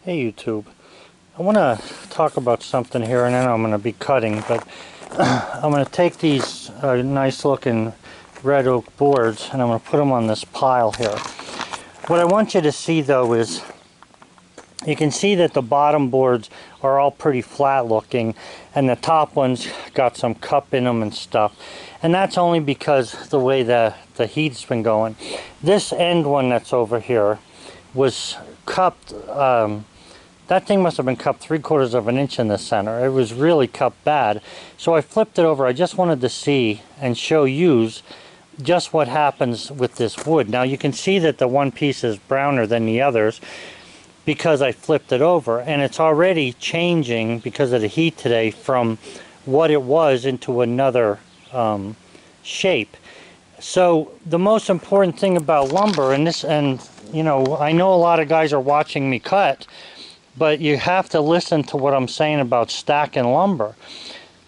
Hey YouTube, I want to talk about something here, and then I'm going to be cutting, but I'm going to take these nice looking red oak boards and I'm going to put them on this pile here. What I want you to see though is you can see that the bottom boards are all pretty flat looking and the top ones got some cup in them and stuff, and that's only because the way the heat's been going. This end one that's over here was cupped. That thing must have been cupped 3/4 of an inch in the center. It was really cupped bad. So I flipped it over. I just wanted to see and show you just what happens with this wood. Now you can see that the one piece is browner than the others because I flipped it over, and it's already changing because of the heat today from what it was into another shape. So the most important thing about lumber, and you know, I know a lot of guys are watching me cut, but you have to listen to what I'm saying about stacking lumber.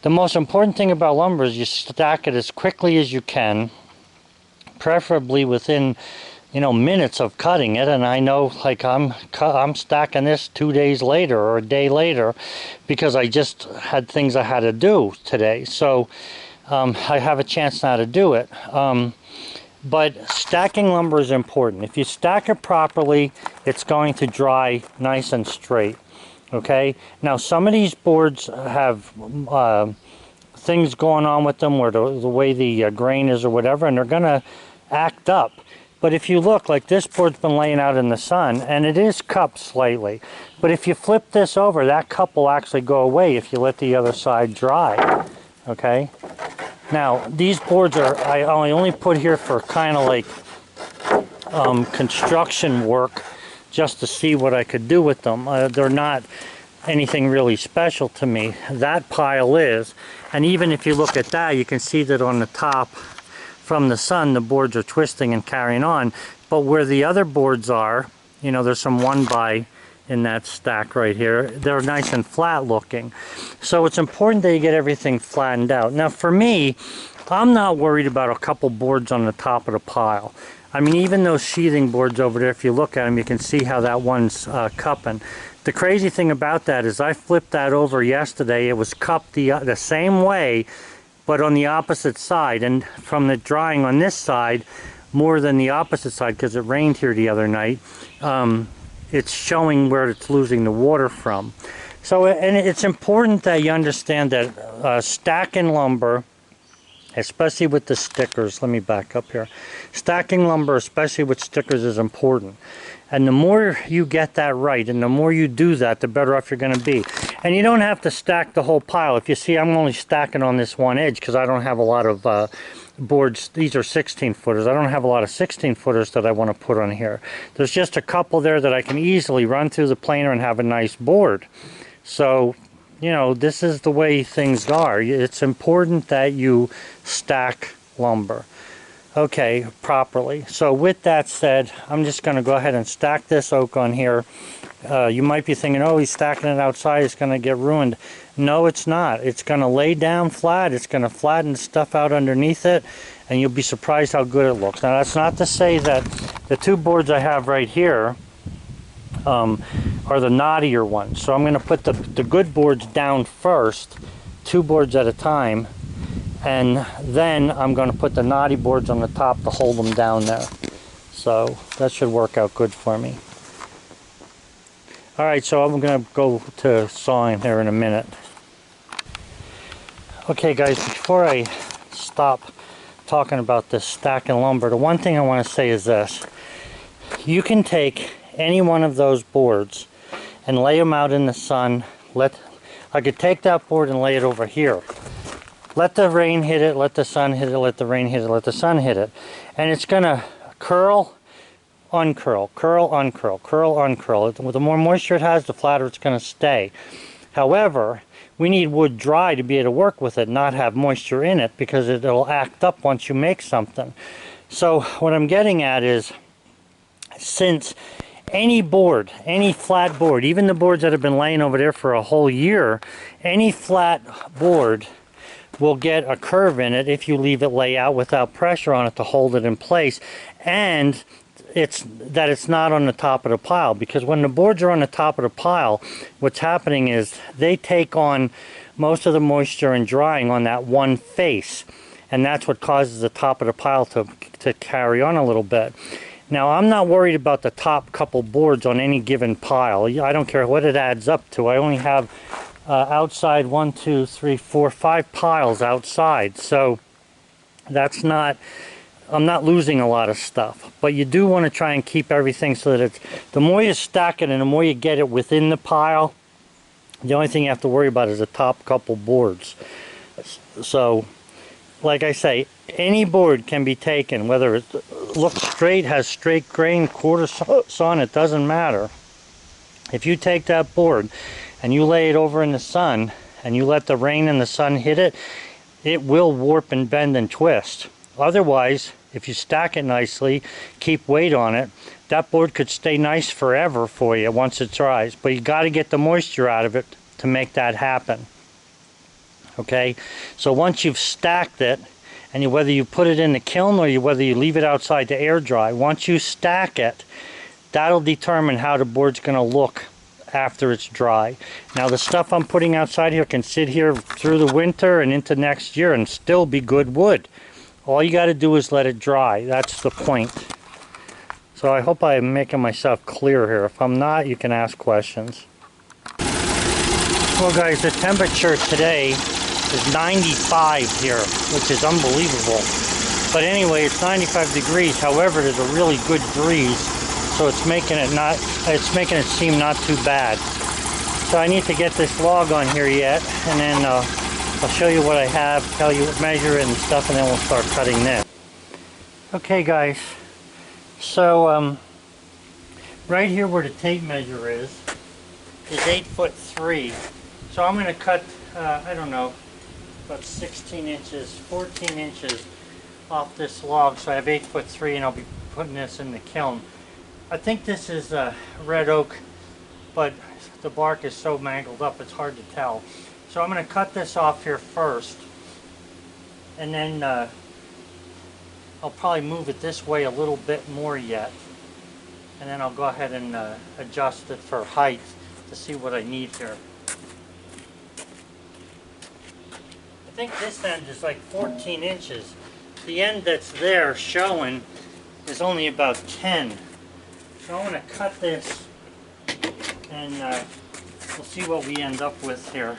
The most important thing about lumber is you stack it as quickly as you can, preferably within, you know, minutes of cutting it. And I know, like, I'm stacking this 2 days later or a day later because I just had things I had to do today. So I have a chance now to do it. But stacking lumber is important. If you stack it properly, it's going to dry nice and straight. Okay? Now some of these boards have things going on with them, where the way the grain is or whatever, and they're going to act up. But if you look, like this board's been laying out in the sun, and it is cupped slightly. But if you flip this over, that cup will actually go away if you let the other side dry. Okay? Now, these boards are, I only put here for kind of like construction work, just to see what I could do with them. They're not anything really special to me. That pile is, and even if you look at that, you can see that on the top from the sun, the boards are twisting and carrying on. But where the other boards are, you know, there's some 1x in that stack right here. They're nice and flat looking. So it's important that you get everything flattened out. Now for me, I'm not worried about a couple boards on the top of the pile. I mean, even those sheathing boards over there, if you look at them, you can see how that one's cupping. The crazy thing about that is I flipped that over yesterday. It was cupped the same way, but on the opposite side. And from the drying on this side, more than the opposite side, because it rained here the other night, it's showing where it's losing the water from. So, and it's important that you understand that stacking lumber, especially with the stickers, let me back up here. Stacking lumber, especially with stickers, is important. And the more you get that right, and the more you do that, the better off you're going to be. And you don't have to stack the whole pile. If you see, I'm only stacking on this one edge because I don't have a lot of boards. These are 16 footers. I don't have a lot of 16 footers that I want to put on here. There's just a couple there that I can easily run through the planer and have a nice board. So, you know, this is the way things are. It's important that you stack lumber, okay, properly. So with that said, I'm just going to go ahead and stack this oak on here. You might be thinking, oh, he's stacking it outside, it's going to get ruined. No, it's not. It's going to lay down flat. It's going to flatten stuff out underneath it, and you'll be surprised how good it looks. Now, that's not to say that the two boards I have right here are the knottier ones. So I'm going to put the good boards down first, 2 boards at a time, and then I'm going to put the knotty boards on the top to hold them down there. So that should work out good for me. Alright, so I'm going to go to sawing here in a minute. Okay guys, before I stop talking about this stacking lumber, the one thing I want to say is this. You can take any one of those boards and lay them out in the sun. I could take that board and lay it over here. Let the rain hit it, let the sun hit it, let the rain hit it, let the sun hit it. And it's going to curl, uncurl, curl, uncurl, curl, uncurl. The more moisture it has, the flatter it's going to stay. However, we need wood dry to be able to work with it, not have moisture in it, because it'll act up once you make something. So what I'm getting at is, since any board, any flat board, even the boards that have been laying over there for a whole year, any flat board will get a curve in it if you leave it lay out without pressure on it to hold it in place. And it's not on the top of the pile, because when the boards are on the top of the pile, what's happening is they take on most of the moisture and drying on that one face, and that's what causes the top of the pile to carry on a little bit. Now, I'm not worried about the top couple boards on any given pile. I don't care what it adds up to. I only have outside 1, 2, 3, 4, 5 piles outside, so that's not, I'm not losing a lot of stuff. But you do want to try and keep everything so that it's, the more you stack it and the more you get it within the pile, the only thing you have to worry about is the top couple boards. So, like I say, any board can be taken, whether it looks straight, has straight grain, quarter sawn, it doesn't matter. If you take that board and you lay it over in the sun and you let the rain and the sun hit it, it will warp and bend and twist. Otherwise, if you stack it nicely, keep weight on it, that board could stay nice forever for you once it dries. But you got to get the moisture out of it to make that happen. Okay, so once you've stacked it, and whether you put it in the kiln or whether you leave it outside to air dry, once you stack it, that'll determine how the board's going to look after it's dry. Now, the stuff I'm putting outside here can sit here through the winter and into next year and still be good wood. All you got to do is let it dry. That's the point. So I hope I'm making myself clear here. If I'm not, you can ask questions. Well, guys, the temperature today is 95 here, which is unbelievable. But anyway, it's 95 degrees. However, there's a really good breeze, so it's making it seem not too bad. So I need to get this log on here yet, and then I'll show you what I have, tell you what, measure it and stuff, and then we'll start cutting this. Okay, guys. So right here where the tape measure is 8'3". So I'm going to cut, I don't know, about 16 inches, 14 inches off this log. So I have 8'3", and I'll be putting this in the kiln. I think this is red oak, but the bark is so mangled up it's hard to tell. So I'm going to cut this off here first, and then I'll probably move it this way a little bit more yet, and then I'll go ahead and adjust it for height to see what I need here. I think this end is like 14 inches. The end that's there showing is only about 10. So I'm going to cut this, and we'll see what we end up with here.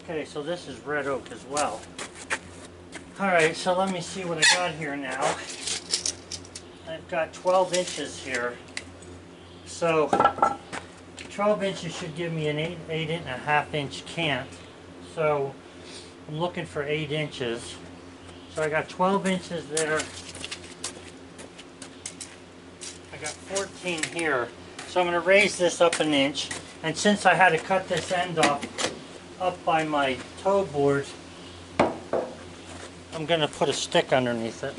Okay, so this is red oak as well. Alright, so let me see what I got here now. I've got 12 inches here. So 12 inches should give me an 8.5 inch cant. So I'm looking for 8 inches. So I got 12 inches there. I got 14 here. So I'm going to raise this up an inch. And since I had to cut this end off up by my toe board, I'm going to put a stick underneath it.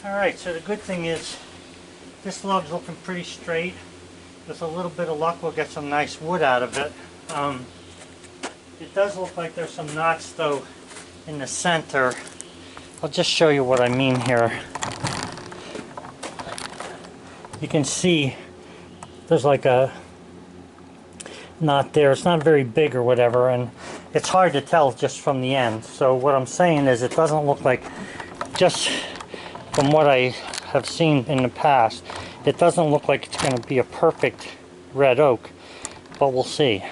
Alright, so the good thing is this lug's looking pretty straight. With a little bit of luck we'll get some nice wood out of it. It does look like there's some knots though in the center. I'll just show you what I mean here. You can see there's like a knot there. It's not very big or whatever, and it's hard to tell just from the end. So what I'm saying is it doesn't look like, just from what I have seen in the past, it doesn't look like it's going to be a perfect red oak, but we'll see.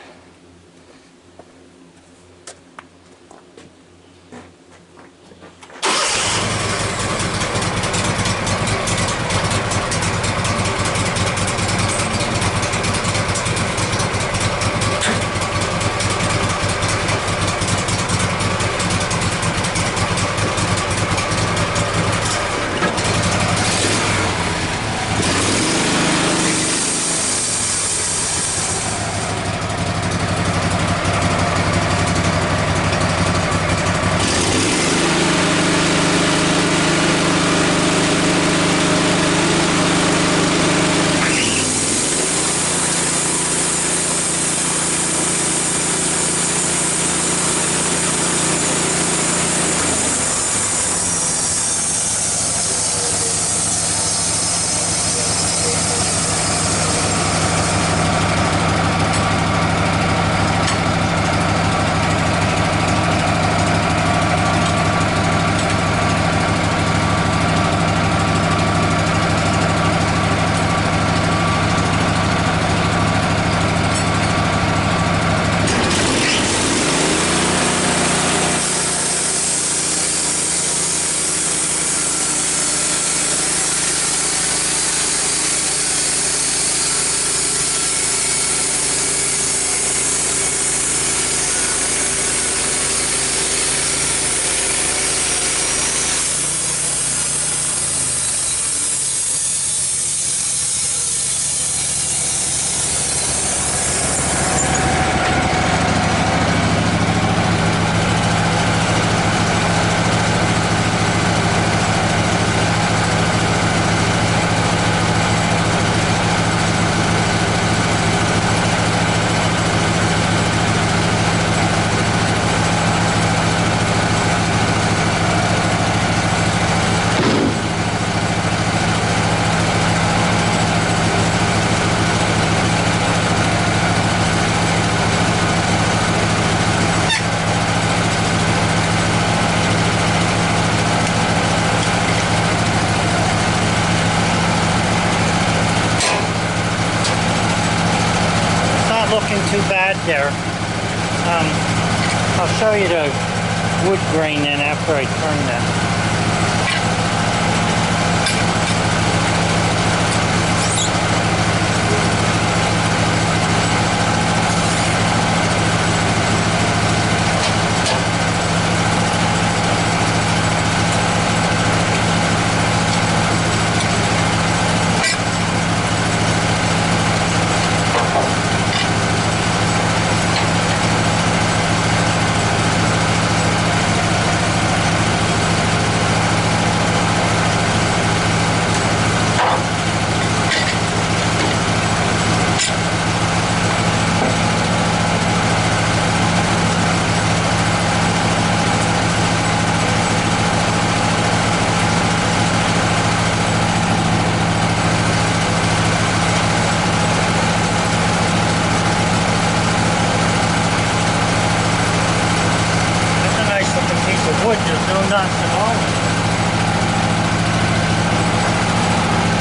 Looking too bad there. I'll show you the wood grain then after I turn that. Wood, there's no nuts at all.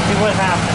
See what happens.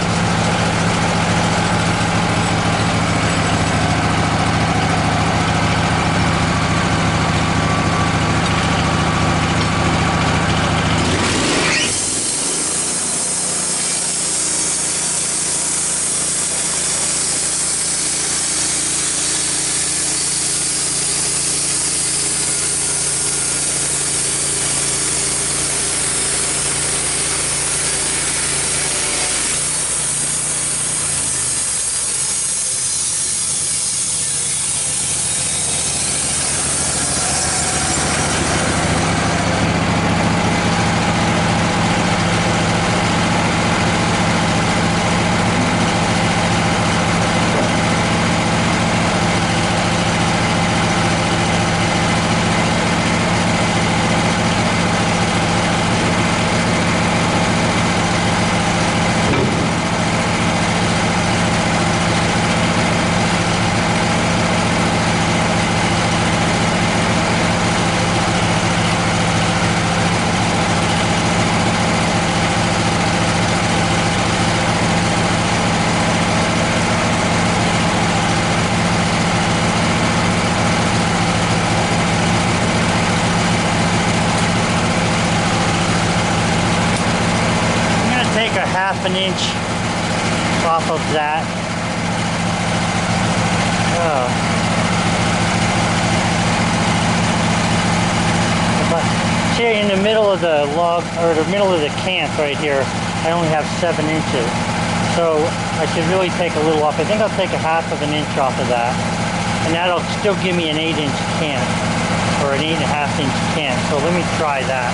1/2 inch off of that. See, in the middle of the log, or the middle of the cant right here, I only have 7 inches. So I should really take a little off. I think I'll take 1/2 inch off of that. And that'll still give me an 8-inch cant, or an 8.5-inch cant. So let me try that.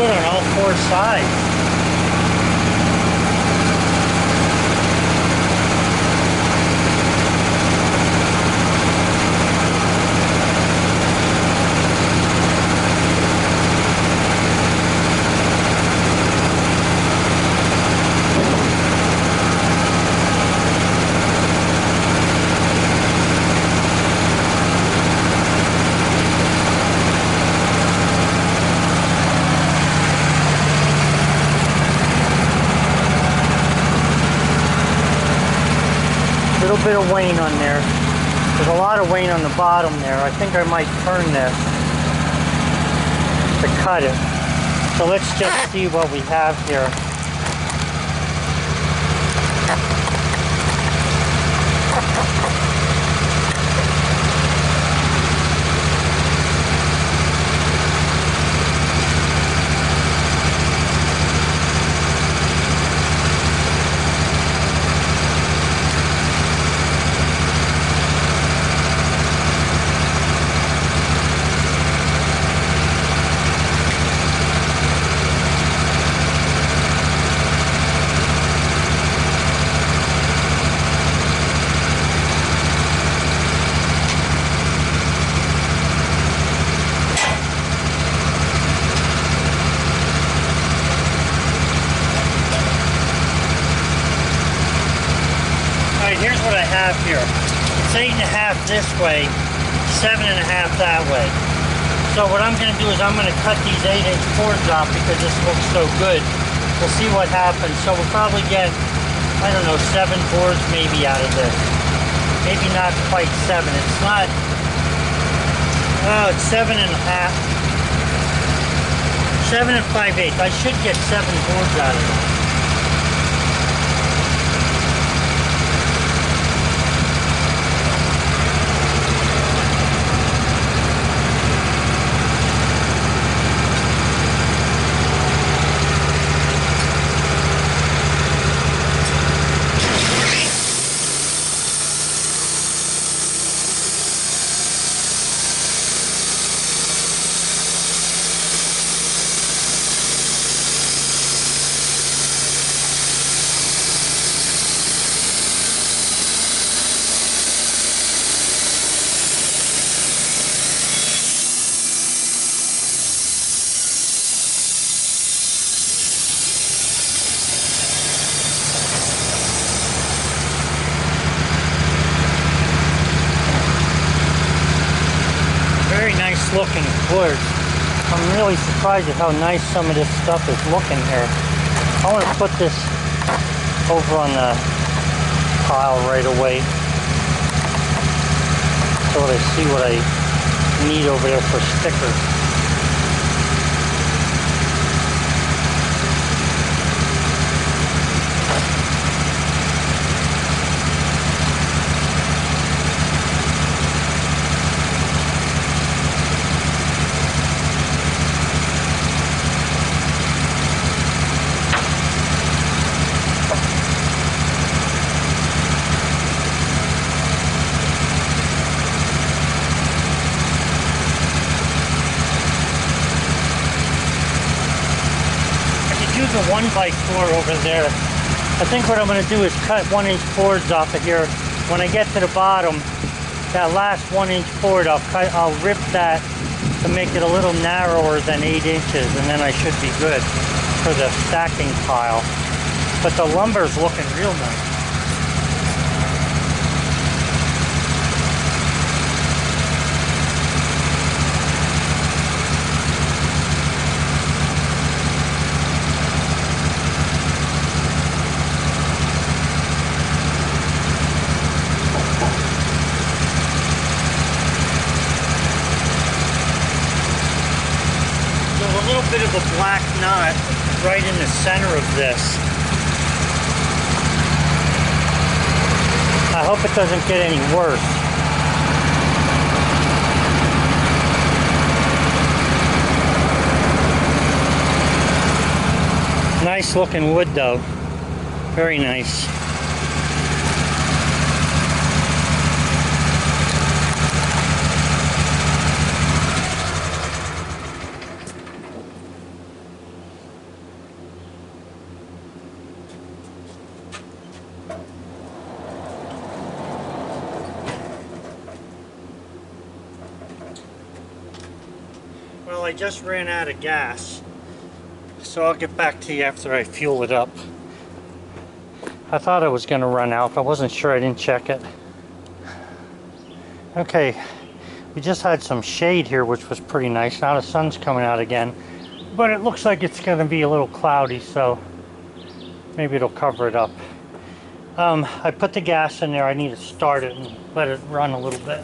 good on all four sides. A little bit of wane on there. There's a lot of wane on the bottom there. I think I might turn this to cut it. So let's just see what we have here. Here's what I have here. It's 8.5 this way, 7.5 that way. So what I'm going to do is I'm going to cut these 8-inch boards off because this looks so good. We'll see what happens. So we'll probably get, I don't know, 7 boards maybe out of this. Maybe not quite 7. It's not, oh, it's 7.5. 7 5/8. I should get 7 boards out of it. Looking wood. I'm really surprised at how nice some of this stuff is looking here. I want to put this over on the pile right away so that I see what I need over there for stickers. A 1x4 over there. I think what I'm going to do is cut 1-inch boards off of here. When I get to the bottom, that last 1-inch board, I'll rip that to make it a little narrower than 8 inches, and then I should be good for the stacking pile. But the lumber's looking real nice. Bit of a black knot right in the center of this. I hope it doesn't get any worse. Nice looking wood though. Very nice. I just ran out of gas, so I'll get back to you after I fuel it up. I thought it was going to run out, but I wasn't sure. I didn't check it. Okay, we just had some shade here, which was pretty nice. Now the sun's coming out again, but it looks like it's going to be a little cloudy, so maybe it'll cover it up. I put the gas in there. I need to start it and let it run a little bit.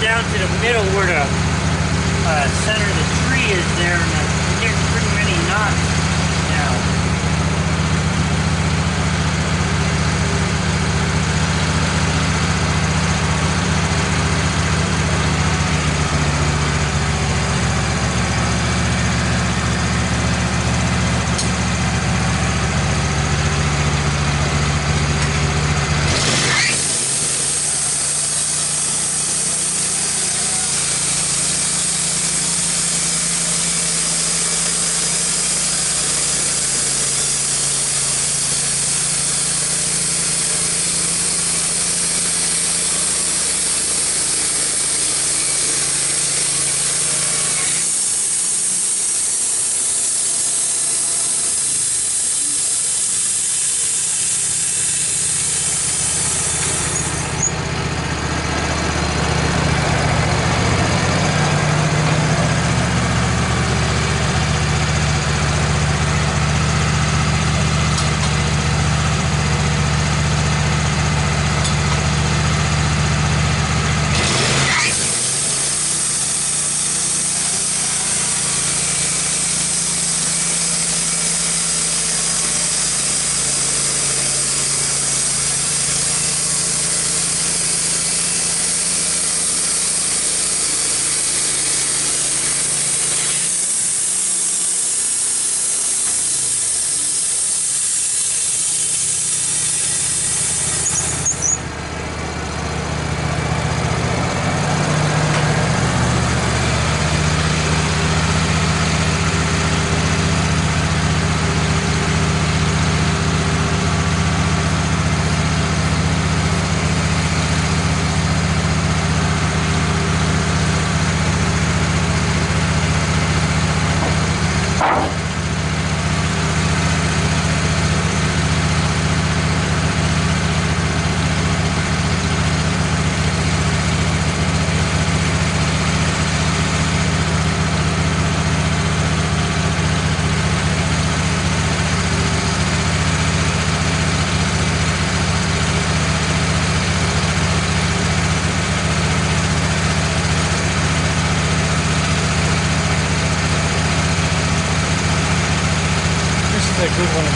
Down to the middle where the center of the tree is there, and I'm getting pretty many knots now.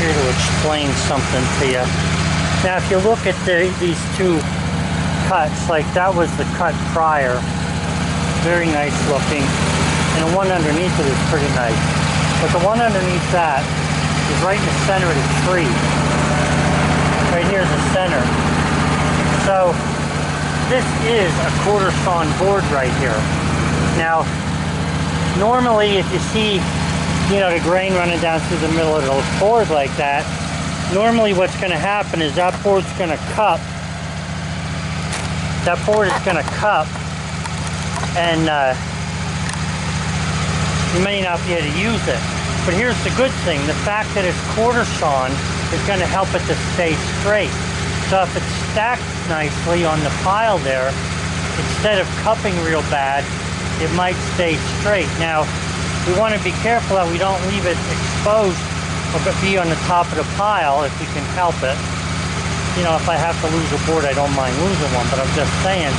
here to explain something to you. Now, if you look at these two cuts, like that was the cut prior, very nice looking, and the one underneath it is pretty nice. But the one underneath that is right in the center of the tree. Right here is the center. So this is a quarter sawn board right here. Now, normally if you see, you know, the grain running down through the middle of the board like that, normally what's going to happen is that board's going to cup. That board is going to cup, and you may not be able to use it. But here's the good thing. The fact that it's quarter sawn is going to help it to stay straight. So if it's stacked nicely on the pile there, instead of cupping real bad, it might stay straight. Now, we want to be careful that we don't leave it exposed or be on the top of the pile if we can help it. You know, if I have to lose a board, I don't mind losing one, but I'm just saying,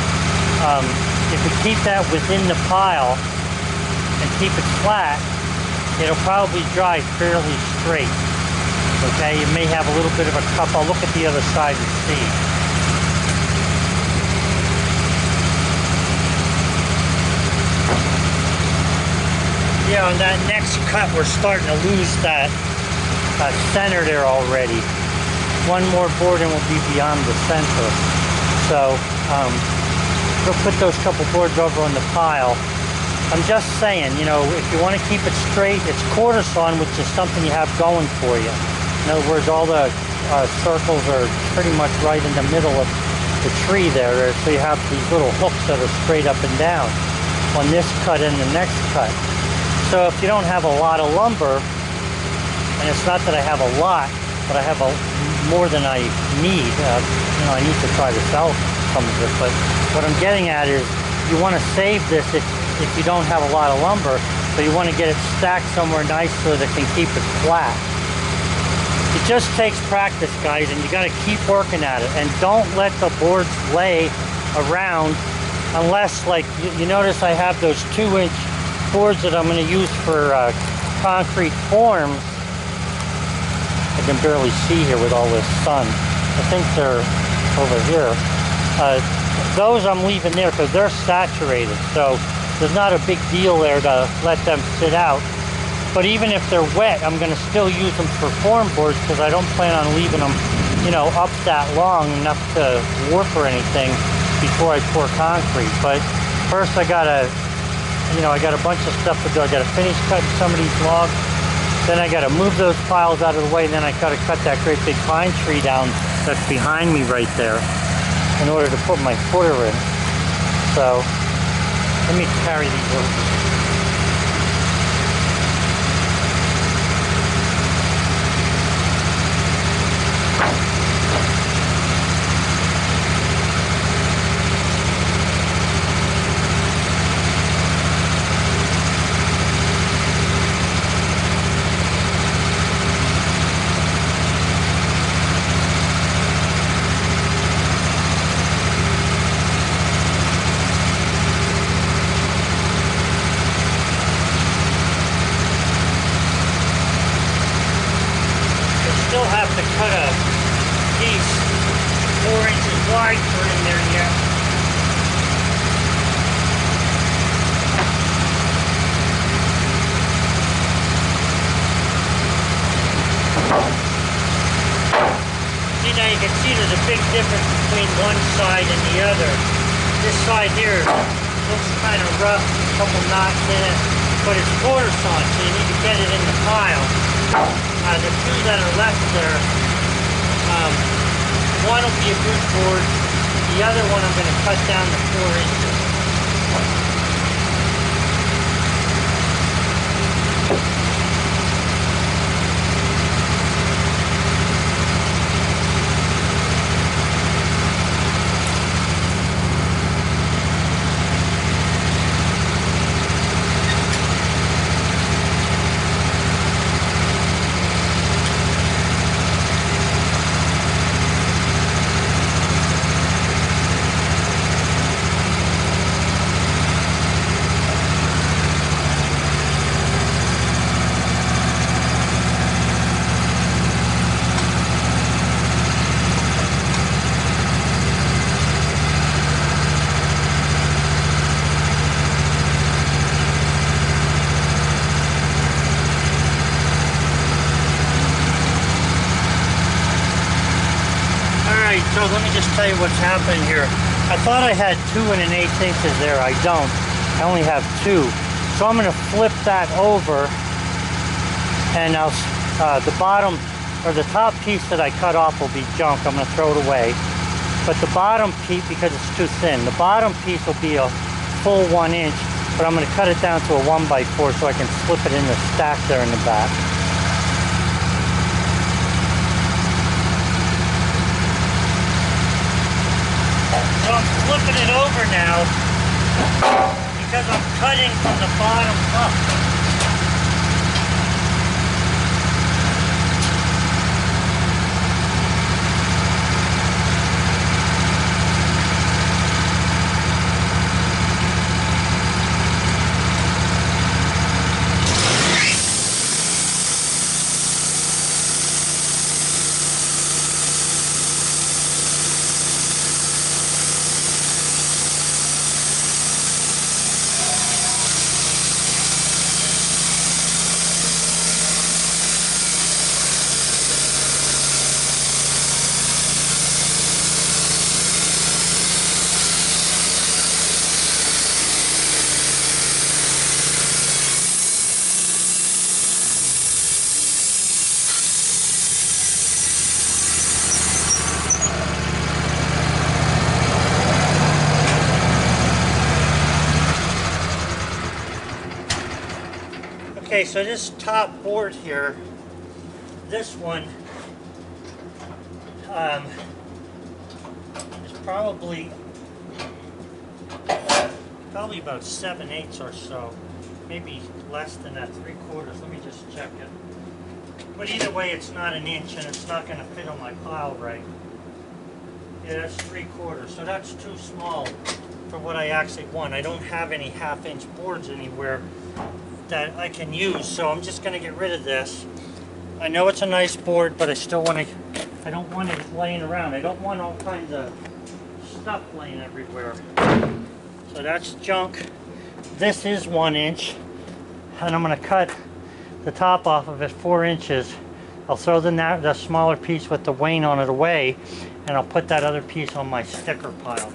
if we keep that within the pile and keep it flat, it'll probably dry fairly straight. Okay, you may have a little bit of a cup. I'll look at the other side and see. Yeah, on that next cut, we're starting to lose that center there already. One more board and we'll be beyond the center. So, we'll put those couple boards over on the pile. I'm just saying, you know, if you want to keep it straight, it's quarter sawn, which is something you have going for you. In other words, all the circles are pretty much right in the middle of the tree there. So you have these little hooks that are straight up and down on this cut and the next cut. So if you don't have a lot of lumber, and it's not that I have a lot, but I have more than I need. You know, I need to try to sell some of it. But what I'm getting at is, you want to save this if you don't have a lot of lumber, but you want to get it stacked somewhere nice so that it can keep it flat. It just takes practice, guys, and you got to keep working at it. And don't let the boards lay around unless, like, you notice I have those 2-inch boards that I'm going to use for concrete forms. I can barely see here with all this sun. I think they're over here. Those I'm leaving there because they're saturated, so there's not a big deal there to let them sit out. But even if they're wet, I'm going to still use them for form boards because I don't plan on leaving them, you know, up that long enough to warp or anything before I pour concrete. But first I got to, you know, I got a bunch of stuff to do. I got to finish cutting some of these logs. Then I got to move those piles out of the way. And then I got to cut that great big pine tree down that's behind me right there in order to put my footer in. So let me carry these over. Still have to cut a piece 4 inches wide for in there yet. See, now you can see there's a big difference between one side and the other. This side here looks kind of rough, a couple knots in it, but it's quarter sawn, so you need to get it in the pile. The two that are left there, one will be a good board, the other one I'm going to cut down to 4 inches. Alright, so let me just tell you what's happening here. I thought I had 2 1/8 inches there. I don't. I only have 2. So I'm going to flip that over, and I'll, the bottom, or the top piece that I cut off will be junk. I'm going to throw it away. But the bottom piece, because it's too thin, the bottom piece will be a full 1 inch, but I'm going to cut it down to a 1x4 so I can slip it in the stack there in the back. So I'm flipping it over now because I'm cutting from the bottom up. Okay, so this top board here, this one is probably about 7/8 or so, maybe less than that, 3/4. Let me just check it. But either way, it's not an inch, and it's not going to fit on my pile right. Yeah, that's 3/4, so that's too small for what I actually want. I don't have any 1/2 inch boards anywhere that I can use, so I'm just going to get rid of this. I know it's a nice board, but I still want to, I don't want it laying around. I don't want all kinds of stuff laying everywhere. So that's junk. This is 1 inch, and I'm going to cut the top off of it 4 inches. I'll throw the smaller piece with the wane on it away, and I'll put that other piece on my sticker pile.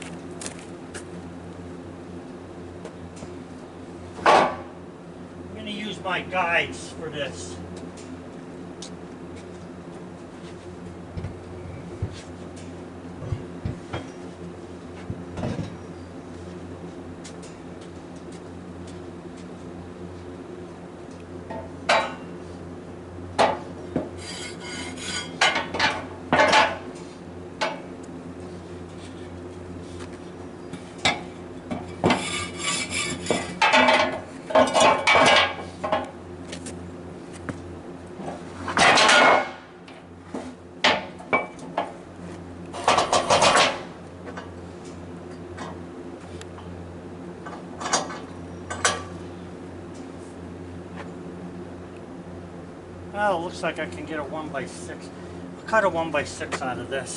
Use my guides for this. Well, it looks like I can get a 1x6. I'll cut a 1x6 out of this.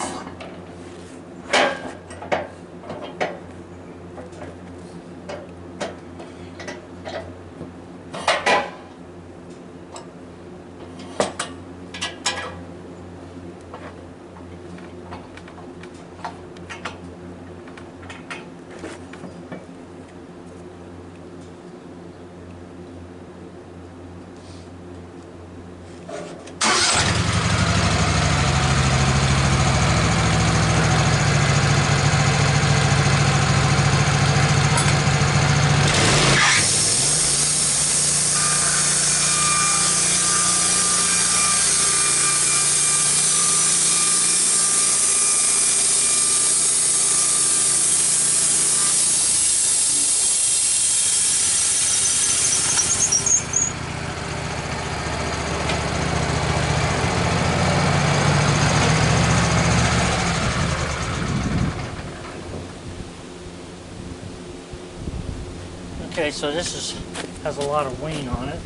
Okay, so this has a lot of wane on it.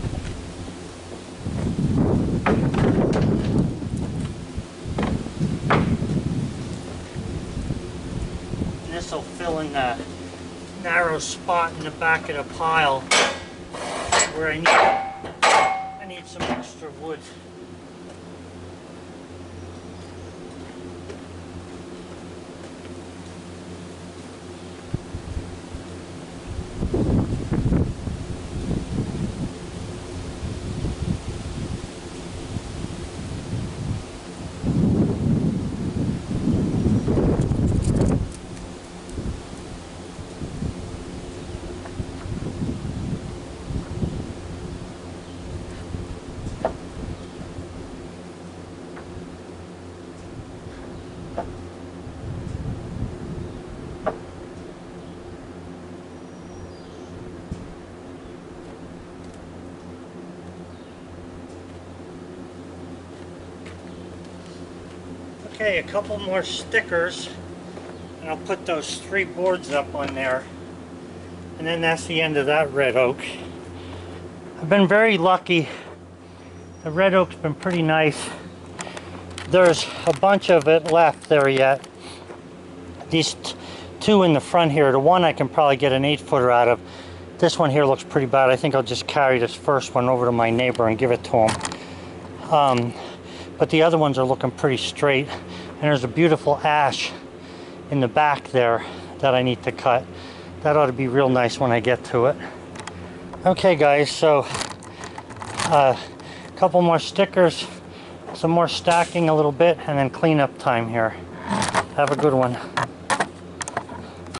And this will fill in the narrow spot in the back of the pile where I need some extra wood. Okay, a couple more stickers, and I'll put those 3 boards up on there. And then that's the end of that red oak. I've been very lucky. The red oak's been pretty nice. There's a bunch of it left there yet. These 2 in the front here, the one I can probably get an 8-footer out of. This one here looks pretty bad. I think I'll just carry this first one over to my neighbor and give it to him. But the other ones are looking pretty straight. And there's a beautiful ash in the back there that I need to cut. That ought to be real nice when I get to it. Okay guys, so a couple more stickers, some more stacking a little bit, and then cleanup time here. Have a good one.